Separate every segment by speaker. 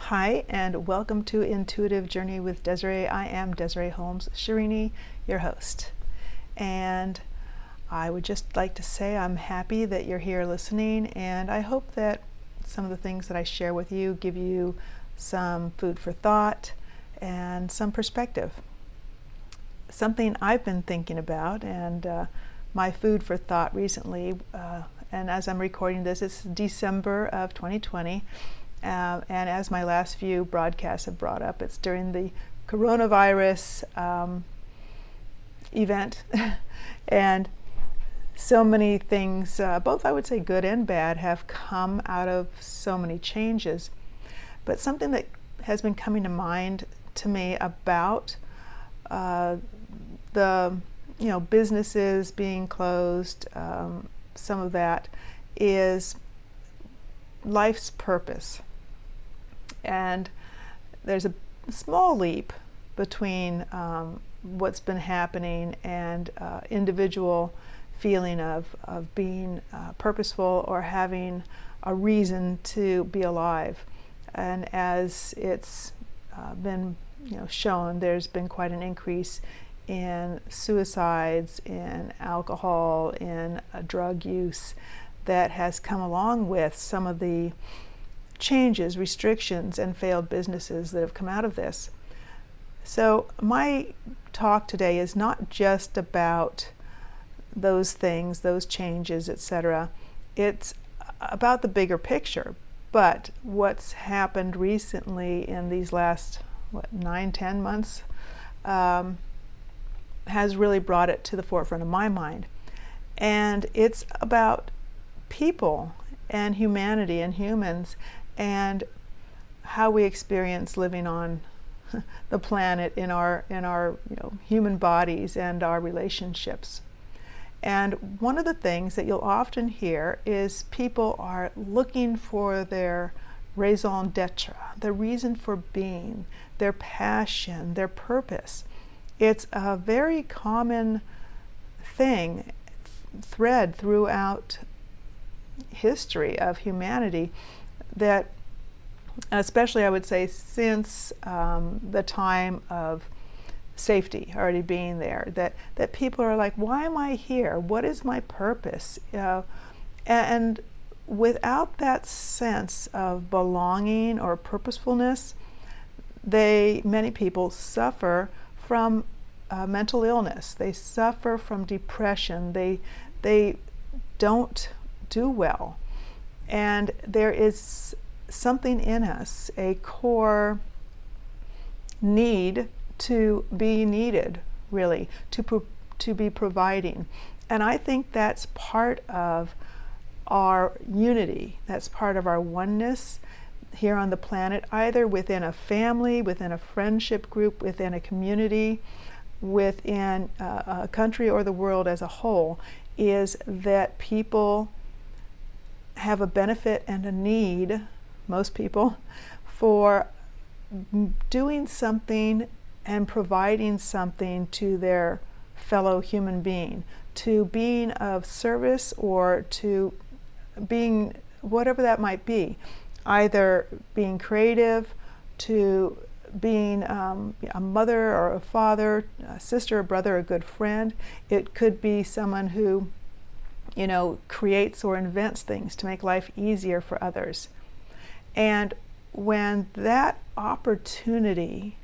Speaker 1: Hi, and welcome to Intuitive Journey with Desiree. I am Desiree Holmes, Scherini, your host. And I would just like to say I'm happy that you're here listening, and I hope that some of the things that I share with you give you some food for thought and some perspective. Something I've been thinking about, and my food for thought recently, and as I'm recording this, it's December of 2020. And as my last few broadcasts have brought up, it's during the coronavirus event. And so many things, both I would say good and bad, have come out of so many changes. But something that has been coming to mind to me about the businesses being closed, some of that is life's purpose. And there's a small leap between what's been happening and individual feeling of being purposeful or having a reason to be alive. And as it's been shown, there's been quite an increase in suicides, in alcohol, in drug use that has come along with some of the changes, restrictions, and failed businesses that have come out of this. So my talk today is not just about those things, those changes, etc. It's about the bigger picture. But what's happened recently in these last 9-10 months has really brought it to the forefront of my mind. And it's about people and humanity and humans and how we experience living on the planet in our human bodies and our relationships. And one of the things that you'll often hear is people are looking for their raison d'etre, the reason for being, their passion, their purpose. It's a very common thread throughout history of humanity, that especially I would say since the time of safety already being there, that people are like, why am I here? What is my purpose? And without that sense of belonging or purposefulness, many people suffer from mental illness. They suffer from depression. They don't do well. And there is something in us, a core need to be needed, really, to be providing. And I think that's part of our unity. That's part of our oneness here on the planet, either within a family, within a friendship group, within a community, within a country or the world as a whole, is that people have a benefit and a need, most people, for doing something and providing something to their fellow human being, to being of service or to being whatever that might be, either being creative, to being a mother or a father, a sister, a brother, a good friend. It could be someone who creates or invents things to make life easier for others. And when that opportunity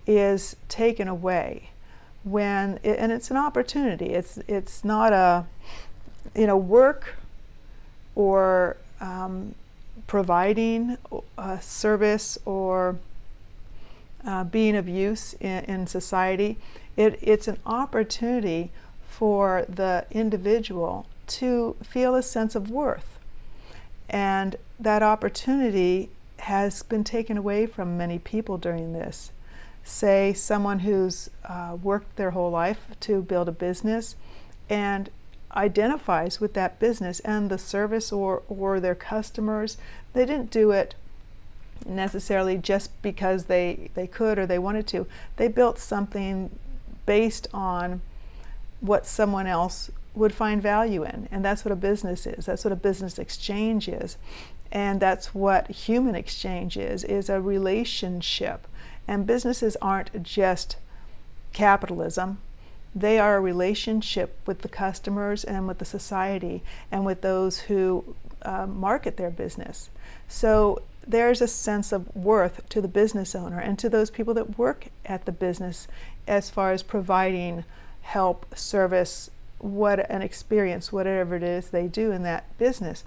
Speaker 1: is taken away, and it's an opportunity, it's not a work or providing a service or being of use in society. It's an opportunity for the individual to feel a sense of worth. And that opportunity has been taken away from many people during this. Say someone who's worked their whole life to build a business and identifies with that business and the service or their customers. They didn't do it necessarily just because they could or they wanted to. They built something based on what someone else would find value in. And that's what a business is. That's what a business exchange is. And that's what human exchange is a relationship. And businesses aren't just capitalism. They are a relationship with the customers and with the society and with those who market their business. So there's a sense of worth to the business owner and to those people that work at the business as far as providing help, service, what an experience, whatever it is they do in that business.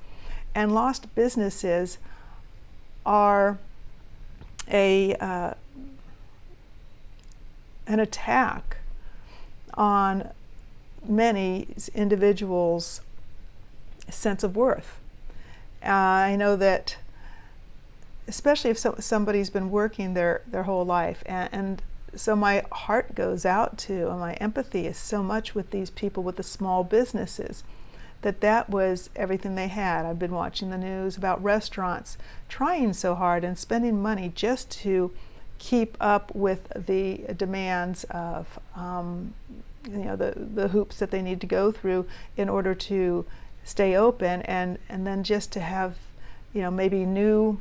Speaker 1: And lost businesses are an attack on many individuals' sense of worth. I know that especially if somebody's been working their whole life, and so my heart goes out to, and my empathy is so much with these people with the small businesses, that was everything they had. I've been watching the news about restaurants trying so hard and spending money just to keep up with the demands of the hoops that they need to go through in order to stay open, and then just to have maybe new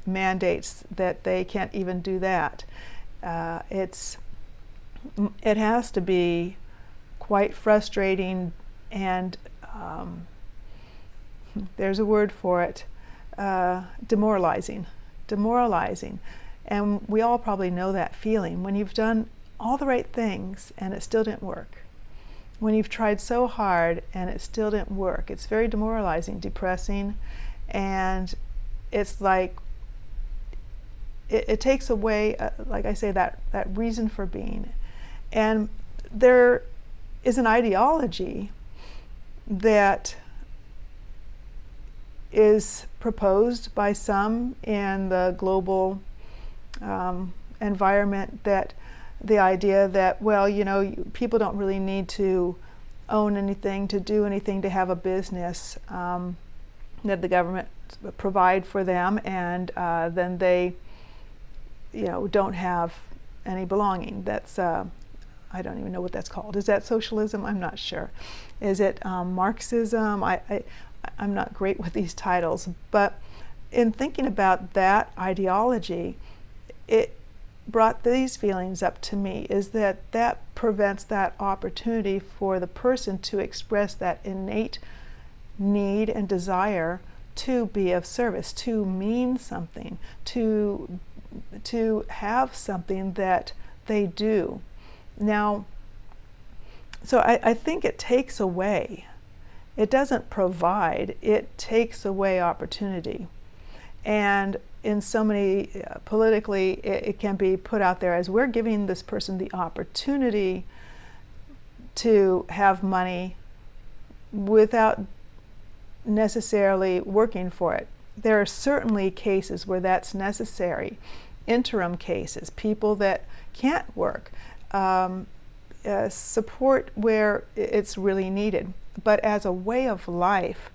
Speaker 1: mandates that they can't even do that. It has to be quite frustrating, and there's a word for it, demoralizing. And we all probably know that feeling when you've done all the right things and it still didn't work. When you've tried so hard and it still didn't work. It's very demoralizing, depressing, and it's like it takes away, like I say, that reason for being. And there is an ideology that is proposed by some in the global environment, that the idea that, people don't really need to own anything, to do anything, to have a business, that the government provide for them, and then they don't have any belonging. That's I don't even know what that's called. Is that socialism? I'm not sure. Is it Marxism? I'm not great with these titles, but in thinking about that ideology, it brought these feelings up to me, is that prevents that opportunity for the person to express that innate need and desire to be of service, to mean something, to have something that they do. Now, so I think it takes away. It doesn't provide, it takes away opportunity. And in so many, politically, it can be put out there as we're giving this person the opportunity to have money without necessarily working for it. There are certainly cases where that's necessary, interim cases, people that can't work, support where it's really needed. But as a way of life,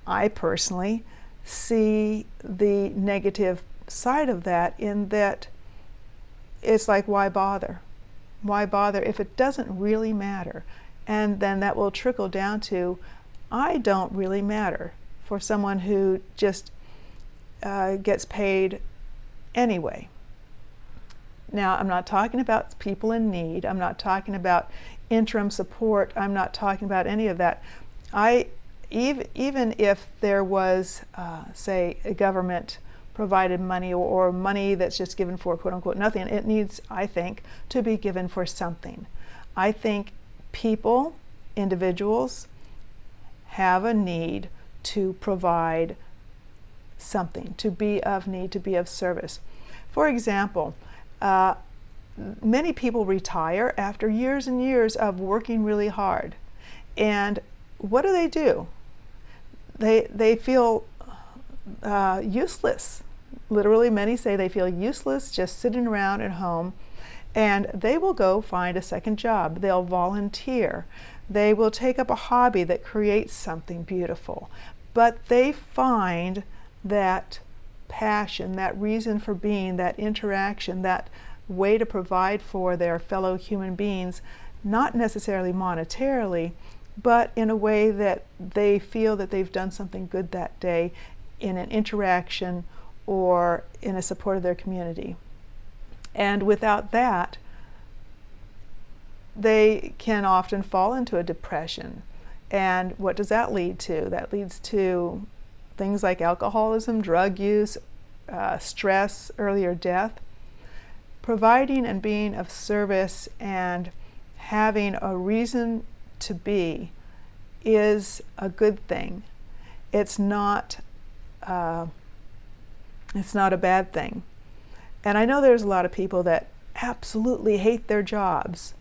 Speaker 1: I personally see the negative side of that, in that it's like, why bother? Why bother if it doesn't really matter? And then that will trickle down to, I don't really matter for someone who just gets paid anyway. Now, I'm not talking about people in need. I'm not talking about interim support. I'm not talking about any of that. Even if there was, say, a government provided money, or money that's just given for quote unquote nothing, it needs, I think, to be given for something. I think people, individuals, have a need to provide something, to be of need, to be of service. For example, many people retire after years and years of working really hard. And what do? They feel useless. Literally, many say they feel useless just sitting around at home, and they will go find a second job. They'll volunteer. They will take up a hobby that creates something beautiful. But they find that passion, that reason for being, that interaction, that way to provide for their fellow human beings, not necessarily monetarily, but in a way that they feel that they've done something good that day in an interaction or in a support of their community. And without that, they can often fall into a depression. And what does that lead to? That leads to things like alcoholism, drug use, stress, earlier death. Providing and being of service and having a reason to be is a good thing. It's not a bad thing. And I know there's a lot of people that absolutely hate their jobs.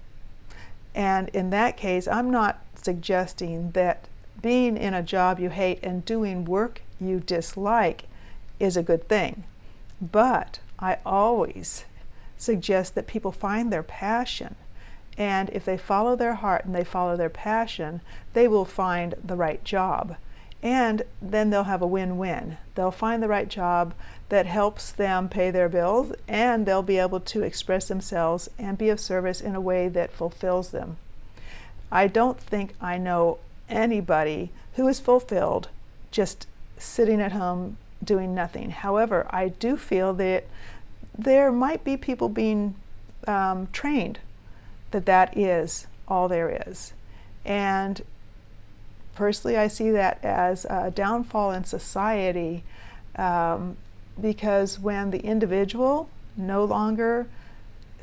Speaker 1: And in that case, I'm not suggesting that being in a job you hate and doing work you dislike is a good thing. But I always suggest that people find their passion. And if they follow their heart and they follow their passion, they will find the right job. And then they'll have a win-win. They'll find the right job that helps them pay their bills, and they'll be able to express themselves and be of service in a way that fulfills them. I don't think I know anybody who is fulfilled just sitting at home doing nothing. However, I do feel that there might be people being trained that is all there is. And personally, I see that as a downfall in society, because when the individual no longer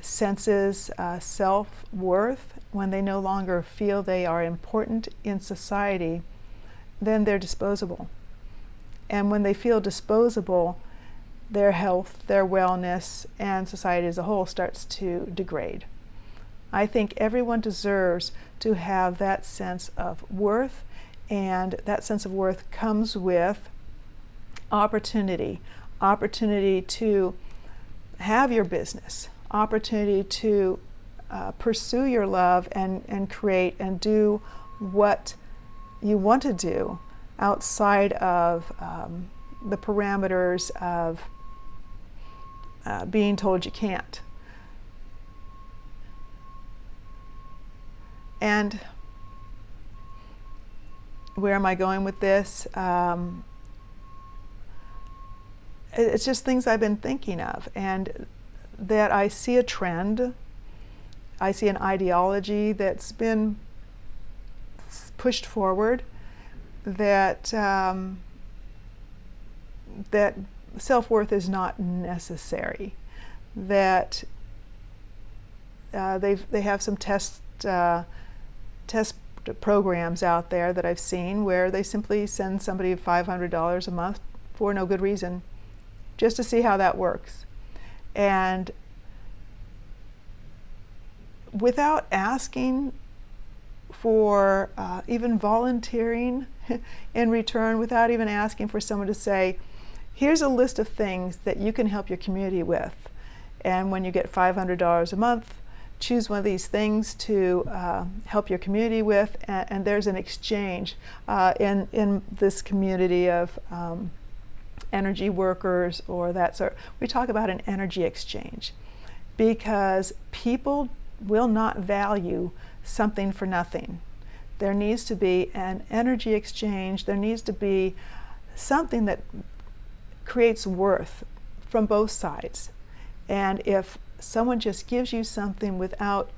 Speaker 1: senses self-worth, when they no longer feel they are important in society, then they're disposable. And when they feel disposable, their health, their wellness, and society as a whole starts to degrade. I think everyone deserves to have that sense of worth, and that sense of worth comes with opportunity to have your business, opportunity to pursue your love and create and do what you want to do outside of the parameters of being told you can't. And where am I going with this? It's just things I've been thinking of, and that I see a trend, I see an ideology that's been pushed forward, that that self-worth is not necessary, that they have some test programs out there that I've seen where they simply send somebody $500 a month for no good reason, just to see how that works. And without asking for even volunteering in return, without even asking for someone to say, here's a list of things that you can help your community with. And when you get $500 a month, choose one of these things to help your community with, and there's an exchange in this community of energy workers or that sort. We talk about an energy exchange because people will not value something for nothing. There needs to be an energy exchange. There needs to be something that creates worth from both sides. And if someone just gives you something without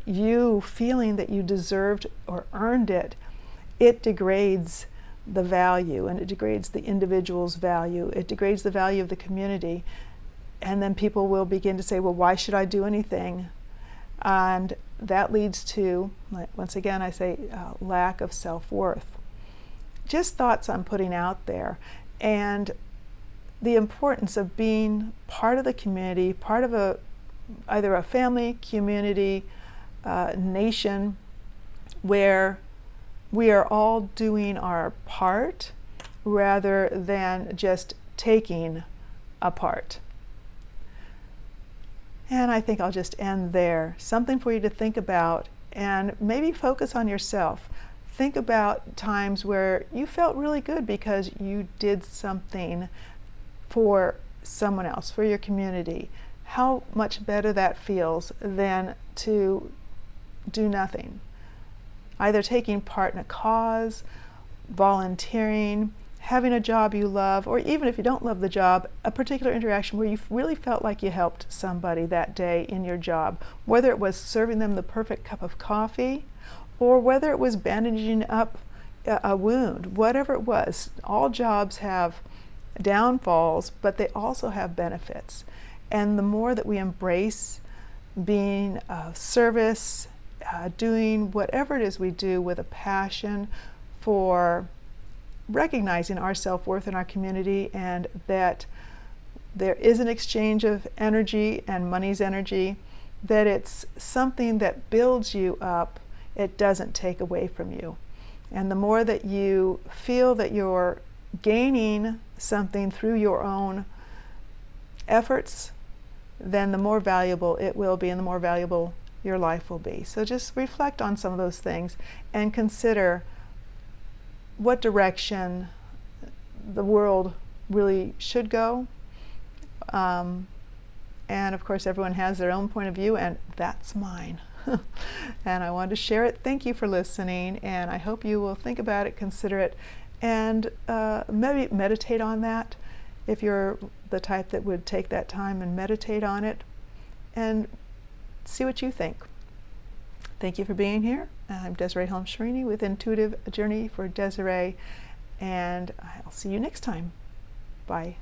Speaker 1: you feeling that you deserved or earned it, it degrades the value, and it degrades the individual's value. It degrades the value of the community. And then people will begin to say, well, why should I do anything? And that leads to, once again, I say lack of self-worth. Just thoughts I'm putting out there. And the importance of being part of the community, part of either a family, community, nation, where we are all doing our part rather than just taking a part. And I think I'll just end there. Something for you to think about, and maybe focus on yourself. Think about times where you felt really good because you did something for someone else, for your community. How much better that feels than to do nothing. Either taking part in a cause, volunteering, having a job you love, or even if you don't love the job, a particular interaction where you really felt like you helped somebody that day in your job, whether it was serving them the perfect cup of coffee or whether it was bandaging up a wound, whatever it was. All jobs have downfalls, but they also have benefits. And the more that we embrace being of service, doing whatever it is we do with a passion for recognizing our self-worth in our community, and that there is an exchange of energy and money's energy, that it's something that builds you up, it doesn't take away from you. And the more that you feel that you're gaining something through your own efforts, then the more valuable it will be and the more valuable your life will be. So just reflect on some of those things and consider what direction the world really should go. And of course, everyone has their own point of view, and that's mine. And I wanted to share it. Thank you for listening, and I hope you will think about it, consider it, and maybe meditate on that if you're the type that would take that time and meditate on it and see what you think. Thank you for being here. I'm Desiree Holmes Scherini with Intuitive Journey for Desiree, and I'll see you next time. Bye.